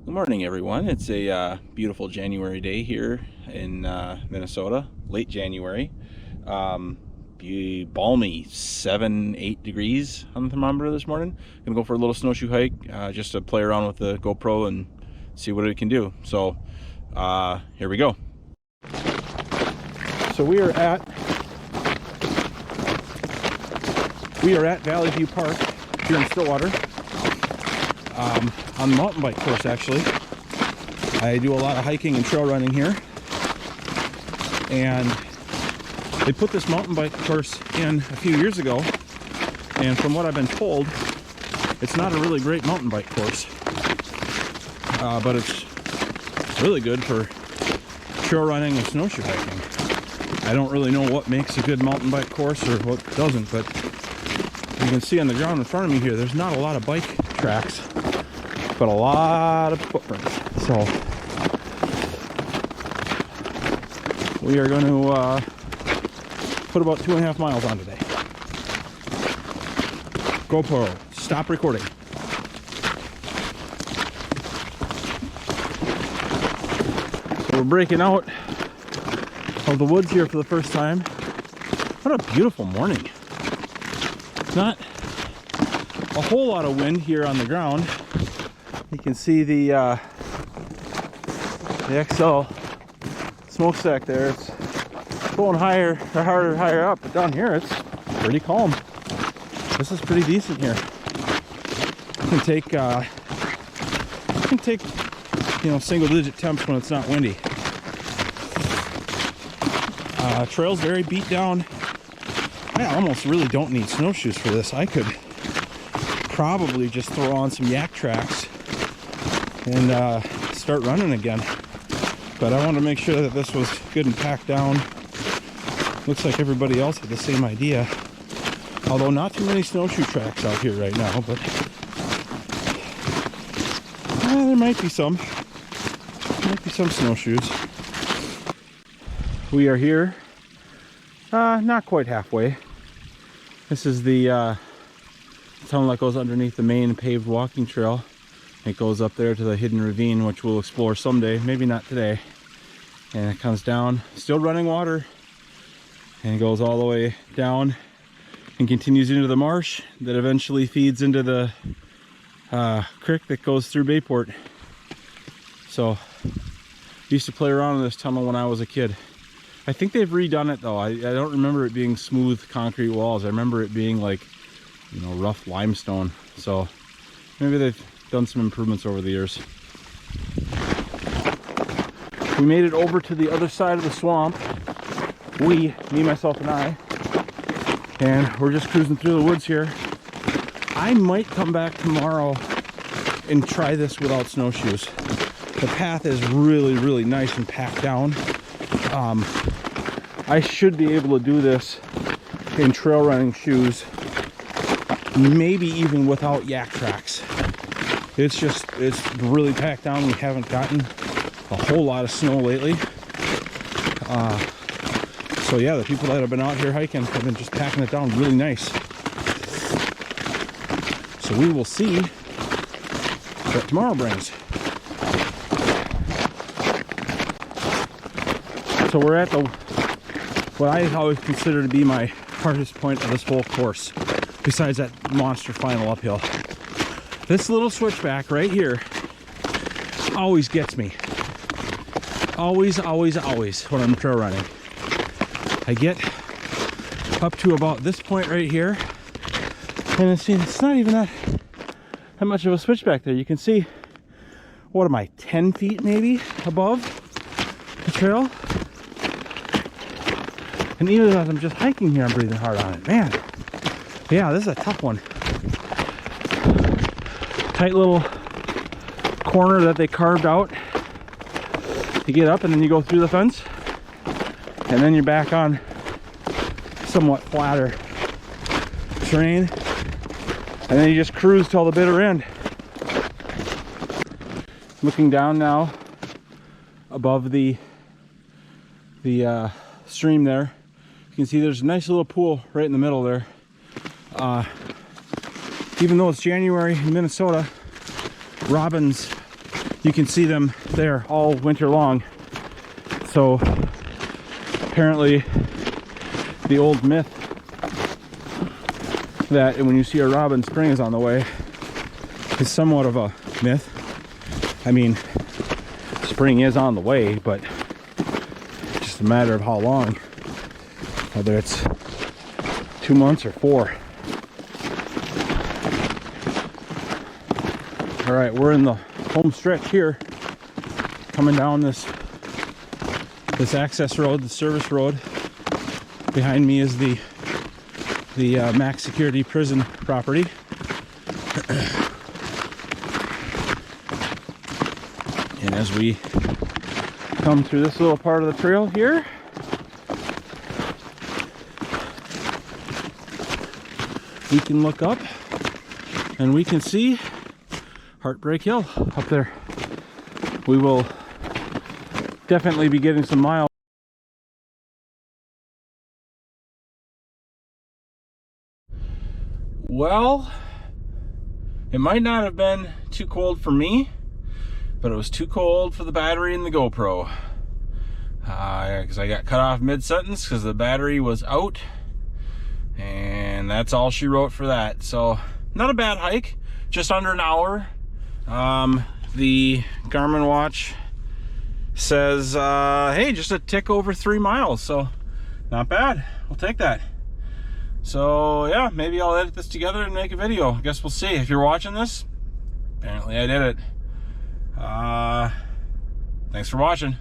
Good morning, everyone. It's a beautiful January day here in Minnesota, late January. Balmy 7-8 degrees on the thermometer this morning. Gonna go for a little snowshoe hike just to play around with the GoPro and see what it can do. So here we go. So we are at Valley View Park here in Stillwater, on the mountain bike course. Actually, I do a lot of hiking and trail running here, and they put this mountain bike course in a few years ago, and from what I've been told, it's not a really great mountain bike course, but it's really good for trail running and snowshoe hiking. I don't really know what makes a good mountain bike course or what doesn't, but you can see on the ground in front of me here, there's not a lot of bike tracks, but a lot of footprints. So we are going to put about 2.5 miles on today. GoPro, stop recording. So we're breaking out of the woods here for the first time. What a beautiful morning. Not a whole lot of wind here on the ground. You can see the XL smokestack there. It's going higher or harder, higher up, but down here it's pretty calm. This is pretty decent here. You can take single-digit temps when it's not windy. Trail's very beat down. I almost really don't need snowshoes for this. I could probably just throw on some yak tracks and start running again. But I wanted to make sure that this was good and packed down. Looks like everybody else had the same idea. Although not too many snowshoe tracks out here right now, but there might be some. Might be some snowshoes. We are here, not quite halfway. This is the tunnel that goes underneath the main paved walking trail. It goes up there to the hidden ravine, which we'll explore someday, maybe not today. And it comes down, still running water, and it goes all the way down and continues into the marsh that eventually feeds into the creek that goes through Bayport. So, used to play around in this tunnel when I was a kid. I think they've redone it though. I don't remember it being smooth concrete walls. I remember it being like, rough limestone. So maybe they've done some improvements over the years. We made it over to the other side of the swamp. Me, myself, and I. And we're just cruising through the woods here. I might come back tomorrow and try this without snowshoes. The path is really, really nice and packed down. I should be able to do this in trail running shoes, maybe even without yak tracks. It's really packed down. We haven't gotten a whole lot of snow lately. So yeah, the people that have been out here hiking have been just packing it down really nice. So we will see what tomorrow brings. So we're at what I always consider to be my hardest point of this whole course, besides that monster final uphill. This little switchback right here always gets me. Always when I'm trail running. I get up to about this point right here, and it's not even that much of a switchback there. You can see, what am I, 10 feet maybe above the trail? And even as I'm just hiking here, I'm breathing hard on it. Man, yeah, this is a tough one. Tight little corner that they carved out to get up, and then you go through the fence, and then you're back on somewhat flatter terrain, and then you just cruise till the bitter end. Looking down now above the stream there, you can see there's a nice little pool right in the middle there. Even though it's January in Minnesota, robins you can see them there all winter long. So apparently the old myth that when you see a robin, spring is on the way is somewhat of a myth. I mean, spring is on the way, but it's just a matter of how long, whether it's 2 months or 4. All right, we're in the home stretch here, coming down this access road, the service road. Behind me is the max security prison property. And as we come through this little part of the trail here, we can look up and we can see Heartbreak Hill up there. We will definitely be getting some miles. Well, it might not have been too cold for me, but it was too cold for the battery in the GoPro. Because I got cut off mid-sentence because the battery was out. And that's all she wrote for that. So, not a bad hike, just under an hour. The Garmin watch says, hey, just a tick over 3 miles. So, not bad. We'll take that. So, yeah, maybe I'll edit this together and make a video. I guess we'll see. If you're watching this, apparently I did it. Thanks for watching.